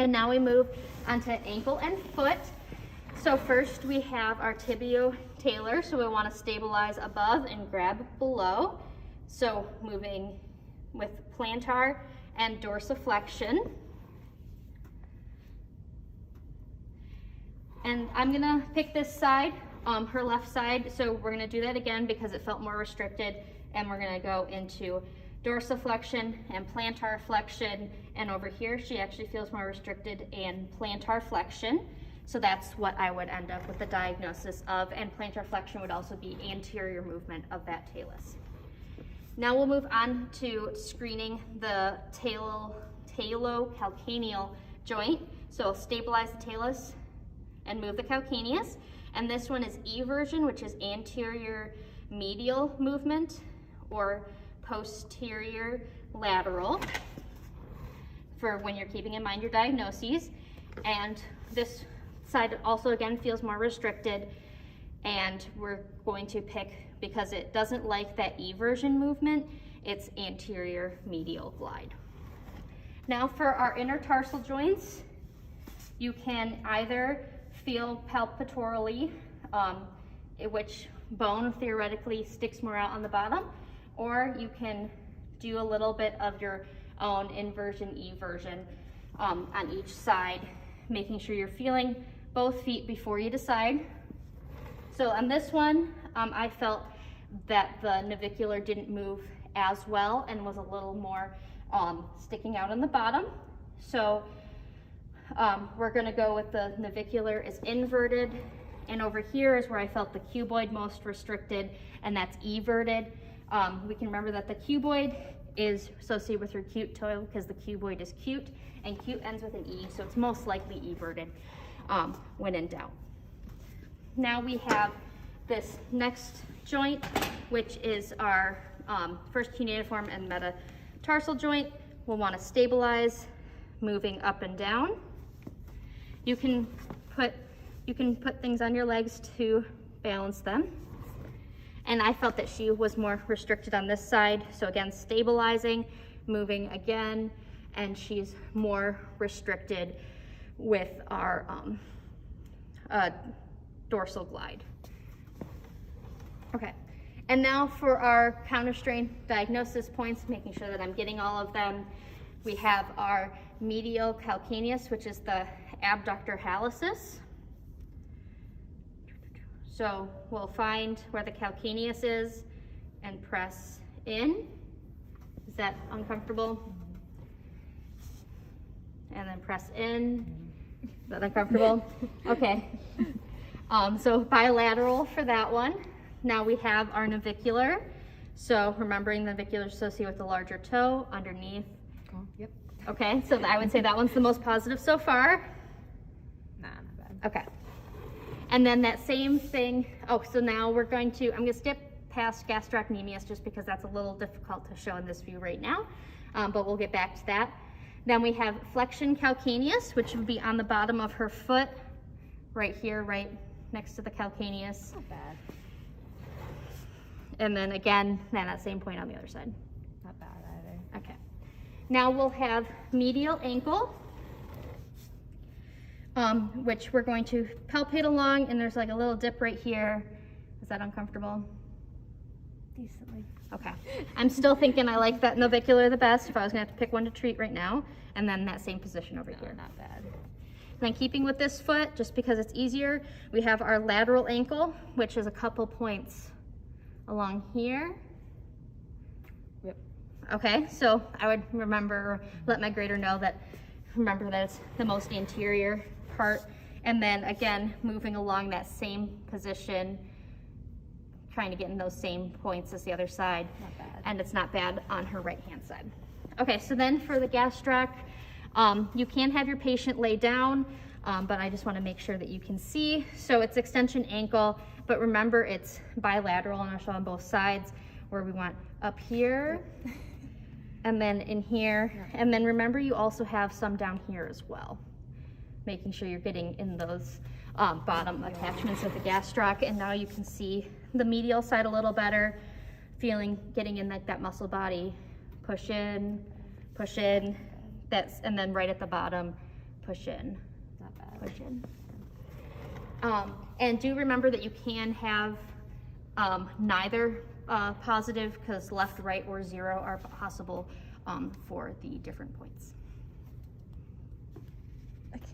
And now we move onto ankle and foot. So first we have our tibio-talar, so we want to stabilize above and grab below. So moving with plantar and dorsiflexion. And I'm gonna pick this side, her left side, so we're gonna do that again because it felt more restricted, and we're gonna go into dorsiflexion and plantar flexion, and over here she actually feels more restricted in plantar flexion. So that's what I would end up with the diagnosis of, and plantar flexion would also be anterior movement of that talus. Now we'll move on to screening the talocalcaneal joint. So stabilize the talus and move the calcaneus. And this one is eversion, which is anterior medial movement, or posterior lateral, for when you're keeping in mind your diagnoses. And this side also again feels more restricted, and we're going to pick, because it doesn't like that eversion movement, it's anterior medial glide. Now for our intertarsal joints, you can either feel palpatorally, which bone theoretically sticks more out on the bottom, or you can do a little bit of your own inversion, eversion on each side, making sure you're feeling both feet before you decide. So on this one, I felt that the navicular didn't move as well and was a little more sticking out on the bottom. So we're gonna go with the navicular is inverted, and over here is where I felt the cuboid most restricted, and that's everted. We can remember that the cuboid is associated with your cute toe because the cuboid is cute, and cute ends with an E, so it's most likely everted when in doubt. Now we have this next joint, which is our first cuneiform and metatarsal joint. We'll want to stabilize, moving up and down. You can put things on your legs to balance them. And I felt that she was more restricted on this side. So again, stabilizing, moving again, and she's more restricted with our dorsal glide. Okay, and now for our counterstrain diagnosis points, making sure that I'm getting all of them. We have our medial calcaneus, which is the abductor hallucis. So we'll find where the calcaneus is and press in. Is that uncomfortable? And then press in. Is that uncomfortable? Okay. So bilateral for that one. Now we have our navicular. So remembering the navicular is associated with the larger toe underneath. Oh, yep. Okay, so I would say that one's the most positive so far. Nah, not bad. Okay. And then that same thing, so now I'm gonna skip past gastrocnemius just because that's a little difficult to show in this view right now, but we'll get back to that. Then we have flexion calcaneus, which would be on the bottom of her foot, right here, right next to the calcaneus. Not bad. And then again, that same point on the other side. Not bad either. Okay. Now we'll have medial ankle, which we're going to palpate along, and there's like a little dip right here. Is that uncomfortable? Decently. Okay. I'm still thinking I like that navicular the best if I was gonna have to pick one to treat right now, and then that same position over here. Not bad. Then keeping with this foot, just because it's easier, we have our lateral ankle, which is a couple points along here. Yep. Okay, so I would let my grader know that it's the most anterior part. And then again, moving along that same position, trying to get in those same points as the other side. Not bad. And it's not bad on her right-hand side. Okay, so then for the gastroc, you can have your patient lay down, but I just want to make sure that you can see. So it's extension ankle, but remember it's bilateral, and I'll show on both sides, where we want up here, and then in here, and then remember you also have some down here as well, making sure you're getting in those bottom attachments of the gastroc. And now you can see the medial side a little better, getting in that muscle body, push in, and then right at the bottom, push in, Not bad. push in. And do remember that you can have neither positive, because left, right, or 0 are possible for the different points. Okay.